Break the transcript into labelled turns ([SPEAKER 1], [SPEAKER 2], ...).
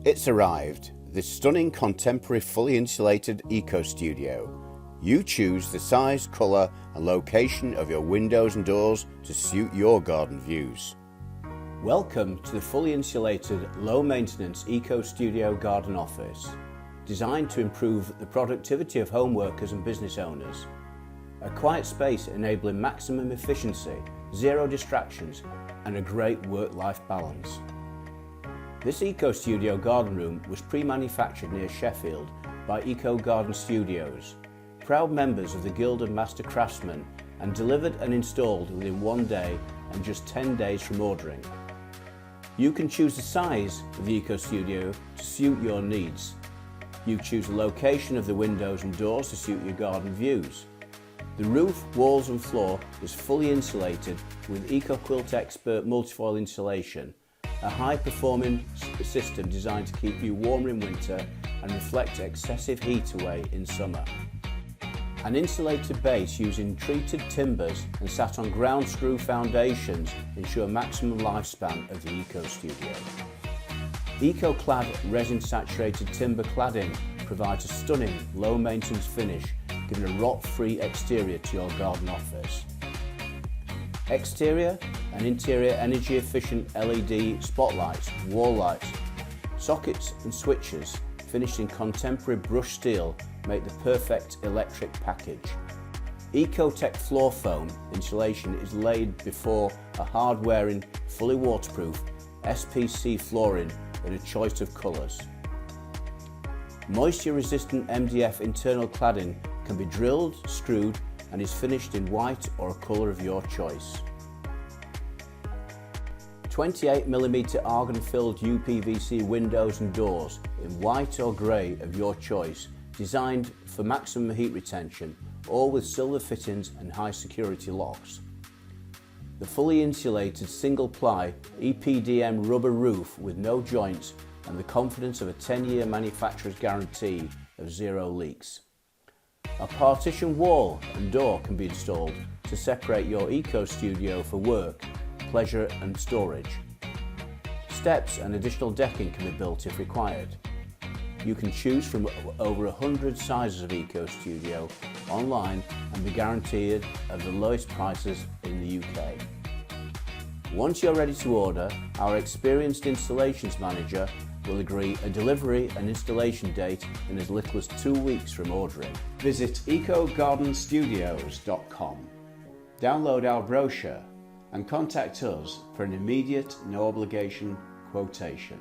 [SPEAKER 1] It's arrived, this stunning contemporary fully insulated EcoStudio. You choose the size, colour and location of your windows and doors to suit your garden views. Welcome to the fully insulated, low maintenance EcoStudio Garden Office, designed to improve the productivity of home workers and business owners. A quiet space enabling maximum efficiency, zero distractions and a great work-life balance. This EcoStudio Garden Room was pre-manufactured near Sheffield by Eco Garden Studios, proud members of the Guild of Master Craftsmen, and delivered and installed within 1 day and just 10 days from ordering. You can choose the size of the EcoStudio to suit your needs. You choose the location of the windows and doors to suit your garden views. The roof, walls and floor is fully insulated with EcoQuilt Expert multifoil insulation, a high-performing system designed to keep you warmer in winter and reflect excessive heat away in summer. An insulated base using treated timbers and sat on ground screw foundations ensure maximum lifespan of the EcoStudio. EcoClad resin saturated timber cladding provides a stunning low maintenance finish, giving a rot-free exterior to your garden office. Exterior and interior energy efficient LED spotlights, wall lights, sockets and switches finished in contemporary brushed steel make the perfect electric package. EcoTech floor foam insulation is laid before a hard-wearing, fully waterproof SPC flooring in a choice of colours. Moisture-resistant MDF internal cladding can be drilled, screwed and is finished in white or a colour of your choice. 28mm argon-filled uPVC windows and doors in white or grey of your choice, designed for maximum heat retention, all with silver fittings and high security locks. The fully insulated single-ply EPDM rubber roof with no joints and the confidence of a 10-year manufacturer's guarantee of zero leaks. A partition wall and door can be installed to separate your EcoStudio for work, pleasure and storage. Steps and additional decking can be built if required. You can choose from over 100 sizes of EcoStudio online and be guaranteed of the lowest prices in the UK. Once you're ready to order, our experienced installations manager will agree a delivery and installation date in as little as 2 weeks from ordering. Visit ecogardenstudios.com, download our brochure and contact us for an immediate, no obligation quotation.